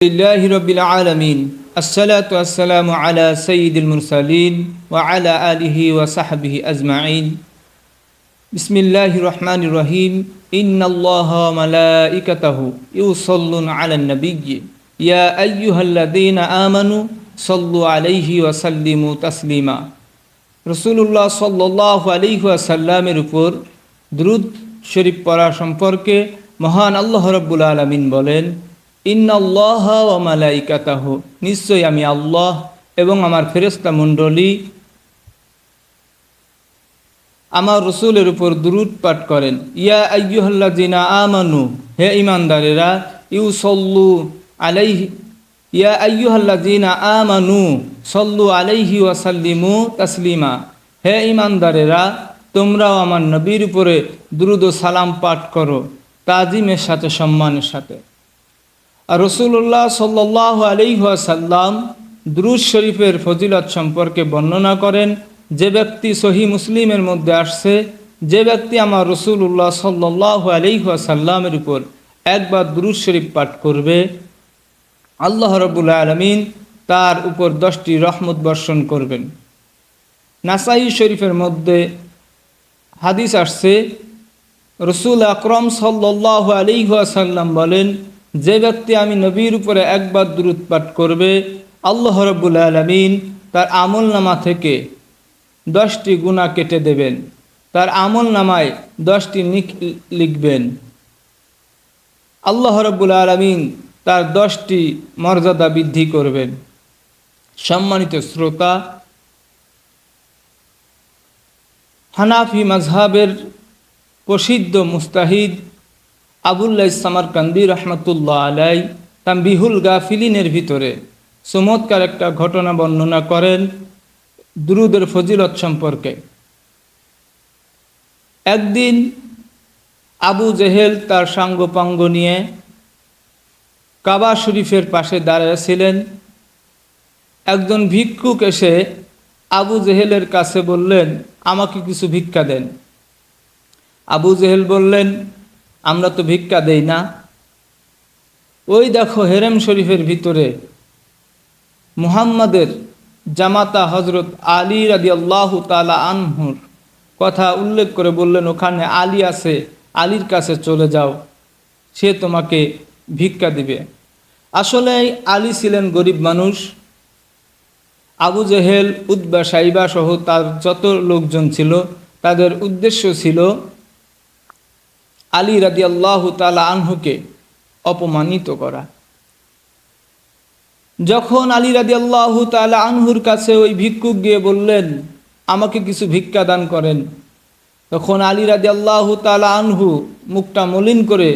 لله رب العالمين الصلاة والسلام على سيد المرسلين وعلى آله وصحبه أجمعين بسم الله الرحمن الرحيم إن الله وملائكته يصلون على النبي يا أيها الذين آمنوا صلوا عليه وسلموا تسليما রাসূলুল্লাহ সাল্লাল্লাহু আলাইহি ওয়াসাল্লামের উপর দুরূদ শরীফ পড়া সম্পর্কে মহান আল্লাহ রাব্বুল আলামিন বলেন, ইন্নাল্লাহা ওয়া মালাইকাতাহু, নিশ্চয়ই আমি আল্লাহ এবং আমার ফেরেশতা মণ্ডলী আমার রাসূলের উপর দুরূদ পাঠ করেন। ইয়া আইয়ুহাল্লাযিনা আমানু, হে ঈমানদারেরা, ইউসাল্লু আলাইহি ইয়া আইয়ুহাল্লাযিনা আমানু সাল্লু আলাইহি ওয়া সাল্লিমু তাসলিমা, হে ঈমানদারেরা, তোমরাও আমার নবীর উপরে দুরূদ ও সালাম পাঠ করো তাজিমের সাথে, সম্মানের সাথে। আর রাসূলুল্লাহ সাল্লাল্লাহু আলাইহি ওয়াসাল্লাম দুরূদ শরীফের ফজিলত সম্পর্কে বর্ণনা করেন, যে ব্যক্তি সহিহ মুসলিমের মধ্যে আসছে, যে ব্যক্তি আমার রাসূলুল্লাহ সাল্লাল্লাহু আলাইহি ওয়াসাল্লামের উপর একবার দুরূদ শরীফ পাঠ করবে, আল্লাহ রাব্বুল আলামিন তার উপর 10টি রহমত বর্ষণ করবেন। নাসাই শরীফের মধ্যে হাদিস আসছে, রাসূল আকরাম সাল্লাল্লাহু আলাইহি ওয়াসাল্লাম বলেন, যে ব্যক্তি আমি নবীর উপরে একবার দুরূদ পাঠ করবে, আল্লাহ রাব্বুল আলামিন তার আমলনামা থেকে 10টি গুনাহ কেটে দেবেন, তার আমলনামায় 10টি নেক লিখবেন। আল্লাহ রাব্বুল আলামিন তার 10টি মর্যাদা বৃদ্ধি করবেন। সম্মানিত শ্রোতা, হানাফি মাযহাবের প্রসিদ্ধ মুস্তাহিদ আবুল্লাহ সামারকান্দি রহমতুল্লাহ আলাই তানবিহুল গাফিলিনের ভিতরে চমৎকার একটা ঘটনা বর্ণনা করেন দুরূদের ফজিলত সম্পর্কে। একদিন আবু জেহেল তার সাঙ্গপাঙ্গ নিয়ে কাবা শরীফের পাশে দাঁড়িয়েছিলেন। একজন ভিক্ষুক এসে আবু জেহেলের কাছে বললেন, আমাকে কিছু ভিক্ষা দেন। আবু জেহেল বললেন, আমরা তো ভিক্ষা দেই না। ওই দেখো, হেরেম শরীফের ভিতরে মুহাম্মাদের জামাতা হজরত আলী রাদিয়াল্লাহু তাআলা আনহুর কথা উল্লেখ করে বললেন, ওখানে আলী আছে, আলীর কাছে চলে যাও, সে তোমাকে ভিক্ষা দিবে। আসলে আলী ছিলেন গরিব মানুষ। আবু জেহেল, উতবা, সাইবা সহ তার যত লোকজন ছিল, তাদের উদ্দেশ্য ছিল আলী রাদিয়াল্লাহু তাআলা আনহুকে অপমানিত করা। যখন আলী রাদিয়াল্লাহু তাআলা আনহুর কাছে ওই ভিক্ষুক গিয়ে বললেন, আমাকে কিছু ভিক্ষা দান করেন, তখন আলী রাদিয়াল্লাহু তাআলা আনহু মুখটা মলিন করে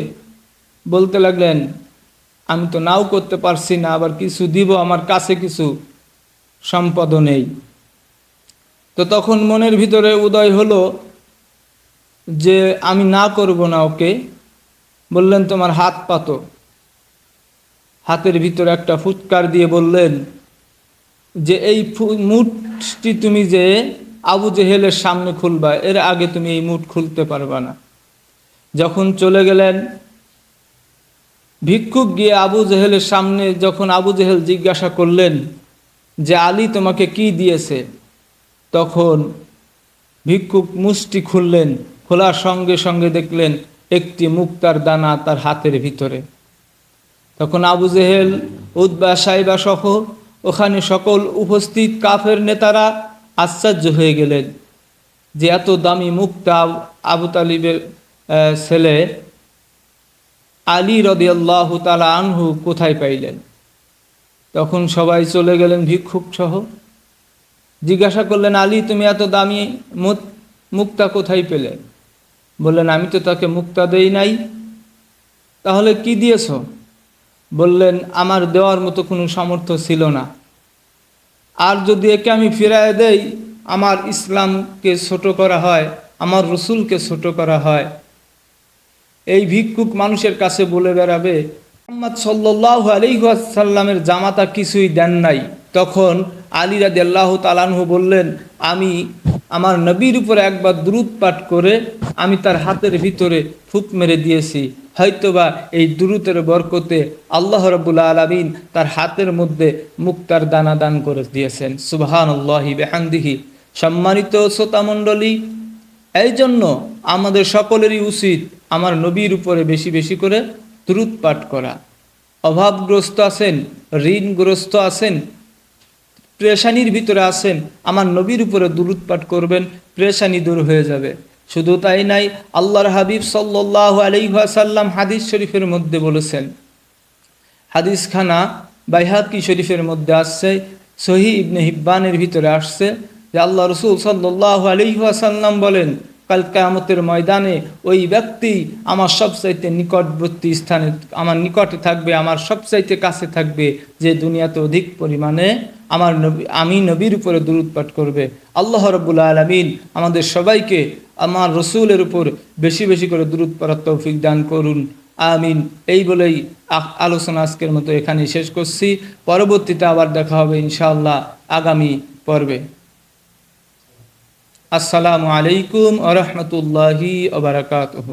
বলতে লাগলেন, আমি তো নাও করতে পারছি না, আবার কিছু দিব, আমার কাছে কিছু সম্পদও নেই। তো তখন মনের ভিতরে উদয় হলো যে আমি না করব না ওকে। বললেন, তোমার হাত পাতো। হাতের ভিতরে একটা ফুৎকার দিয়ে বললেন যে এই মুঠটি তুমি যে আবু জেহেলের সামনে খুলবা, এর আগে তুমি এই মুঠ খুলতে পারবা না। যখন চলে গেলেন, ভিক্ষুক গিয়ে আবু জেহেলের সামনে, যখন আবু জেহেল জিজ্ঞাসা করলেন যে আলী তোমাকে কি দিয়েছে, তখন ভিক্ষুক মুষ্টি খুললেন, খোলার সঙ্গে সঙ্গে দেখলেন একটি মুক্তার দানা তার হাতের ভিতরে। তখন আবু জেহেল, উতবা, সাইবা সহ ওখানে সকল উপস্থিত কাফের নেতারা আশ্চর্য হয়ে গেলেন যে এত দামি মুক্তা আবু তালিবের ছেলে আলী রাদিয়াল্লাহু তাআলা আনহু কোথায় পাইলেন। তখন সবাই চলে গেলেন ভিক্ষুক সহ। জিজ্ঞাসা করলেন, আলী তুমি এত দামি মুক্তা কোথায় পেলে? বললেন, আমি তো তাকে মুক্তা দেই নাই। তাহলে কি দিয়েছ? বললেন, আমার দেওয়ার মতো কোনো সামর্থ্য ছিল না, আর যদি একে আমি ফিরায় দেই, আমার ইসলামকে ছোট করা হয়, আমার রসুলকে ছোট করা হয়। এই ভিক্ষুক মানুষের কাছে বলে বেড়াবে মুহাম্মদ সাল্লাল্লাহু আলাইহি ওয়াসাল্লামের জামাতা কিছুই দেন নাই। তখন আলী রাদিয়াল্লাহু তাআলা আনহু বললেন, আমি আমার নবীর উপরে একবার দুরূদ পাঠ করে আমি তার হাতের ভিতরে ফুক মেরে দিয়েছি, হয়তোবা এই দুরূদের বরকতে আল্লাহ রাব্বুল আলামিন তার হাতের মধ্যে মুক্তার দানা দান করে দিয়েছেন। সুবহানাল্লাহি বিহামদিহি। সম্মানিত শ্রোতামণ্ডলী, এই জন্য আমাদের সকলেরই উচিত আমার নবীর উপরে বেশি বেশি করে দুরূদ পাঠ করা। অভাবগ্রস্ত আছেন, ঋণগ্রস্ত আছেন, পেরেশানির ভিতরে আছেন, আমার নবীর উপরে দুরূদ পাঠ করবেন, পেরেশানি দূর হয়ে যাবে। শুধু তাই নাই, আল্লাহর হাবিব সাল্লাল্লাহু আলাইহি ওয়াসাল্লাম হাদিস শরীফের মধ্যে বলেছেন, হাদিসখানা বাইহাকি শরীফের মধ্যে আসছে, সহিহ ইবনে হিব্বানের ভিতরে আসছে যে আল্লাহ রসুল সাল্লাল্লাহু আলাইহি ওয়াসাল্লাম বলেন, কাল কিয়ামতের ময়দানে ওই ব্যক্তি আমার সবচাইতে নিকটবর্তী স্থানে, আমার নিকটে থাকবে, আমার সবচাইতে কাছে থাকবে, যে দুনিয়াতে অধিক পরিমাণে আমি নবীর উপরে দুরূদ পাঠ করবে। আল্লাহ রাব্বুল আলামিন আমাদের সবাইকে আমার রসুলের উপর বেশি বেশি করে দুরূদ পড়ার তৌফিক দান করুন, আমিন। এই বলেই আলোচনা আজকের মতো এখানেই শেষ করছি। পরবর্তীতে আবার দেখা হবে ইনশাআল্লাহ আগামী পর্বে। আসসালামু আলাইকুম ওয়া রাহমাতুল্লাহি ওয়া বারাকাতুহু।